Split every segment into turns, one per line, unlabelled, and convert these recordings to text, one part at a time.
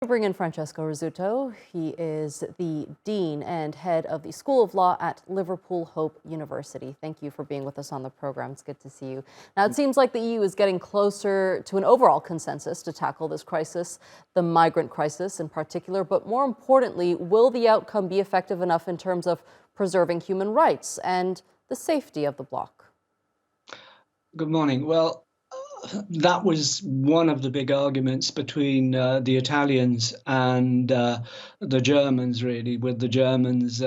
Bring in Francesco Rizzuto. He is the Dean and Head of the School of Law at Liverpool Hope University. Thank you for being with us on the program. It's good to see you. Now, it seems like the EU is getting closer to an overall consensus to tackle this crisis, the migrant crisis in particular. But more importantly, will the outcome be effective enough in terms of preserving human rights and the safety of the bloc?
Good morning. Well, that was one of the big arguments between the Italians and the Germans, really, with the Germans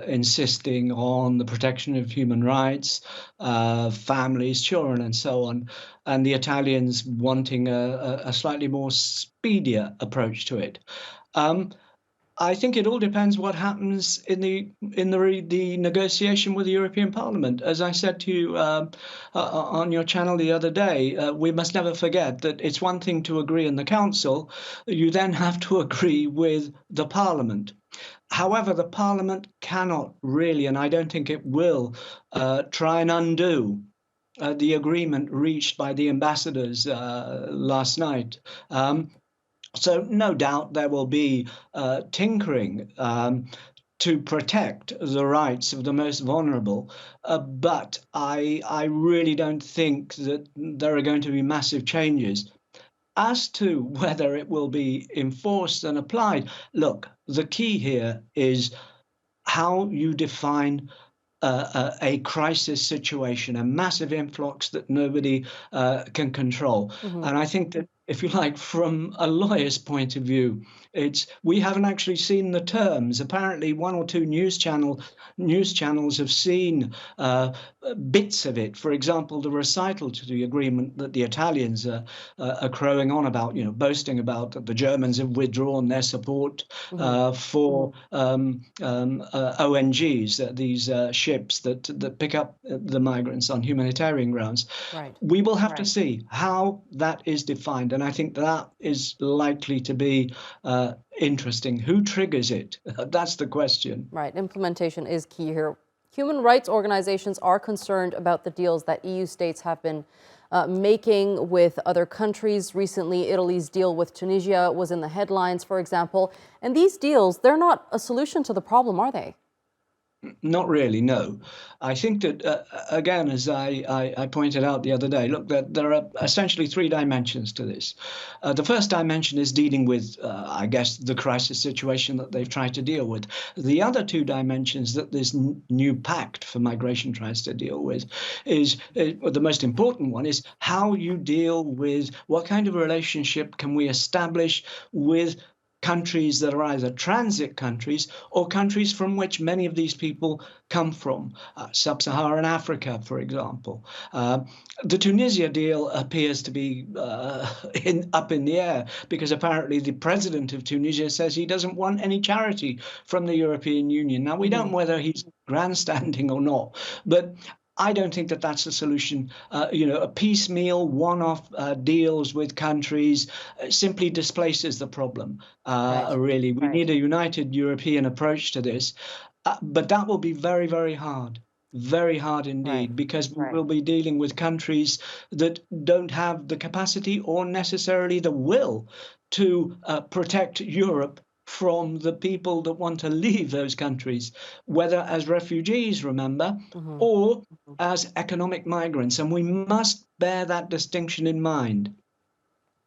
insisting on the protection of human rights, families, children, and so on, and the Italians wanting a slightly more speedier approach to it. I think it all depends what happens in the negotiation with the European Parliament. As I said to you on your channel the other day, we must never forget that it's one thing to agree in the Council. You then have to agree with the Parliament. However, the Parliament cannot really, and I don't think it will, try and undo the agreement reached by the ambassadors last night. So no doubt there will be tinkering to protect the rights of the most vulnerable, but I really don't think that there are going to be massive changes. As to whether it will be enforced and applied, look, the key here is how you define a crisis situation, a massive influx that nobody can control. And I think that, if you like, from a lawyer's point of view, we haven't actually seen the terms. Apparently, one or two news channels have seen bits of it. For example, the recital to the agreement that the Italians are crowing on about, boasting about that the Germans have withdrawn their support for ONGs, these ships that pick up the migrants on humanitarian grounds.
Right.
We will have to see how that is defined, and I think that is likely to be interesting. Who triggers it? That's the question.
Right. Implementation is key here. Human rights organizations are concerned about the deals that EU states have been making with other countries. Recently, Italy's deal with Tunisia was in the headlines, for example. And these deals, they're not a solution to the problem, are they?
Not really, no. I think that, again, as I pointed out the other day, look, that there are essentially three dimensions to this. The first dimension is dealing with, I guess, the crisis situation that they've tried to deal with. The other two dimensions that this new pact for migration tries to deal with is the most important one is how you deal with what kind of relationship can we establish with countries that are either transit countries or countries from which many of these people come from, sub-Saharan Africa, for example. The Tunisia deal appears to be up in the air because apparently the president of Tunisia says he doesn't want any charity from the European Union. Now, we don't know whether he's grandstanding or not, but I don't think that that's a solution. A piecemeal, one-off deals with countries simply displaces the problem. Really, we need a united European approach to this, but that will be very, very hard. Very hard indeed, because we will be dealing with countries that don't have the capacity or necessarily the will to protect Europe from the people that want to leave those countries, whether as refugees, remember, or as economic migrants. And we must bear that distinction in mind.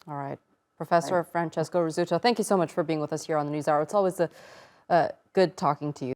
All right. Professor Francesco Rizzuto, thank you so much for being with us here on the NewsHour. It's always good talking to you.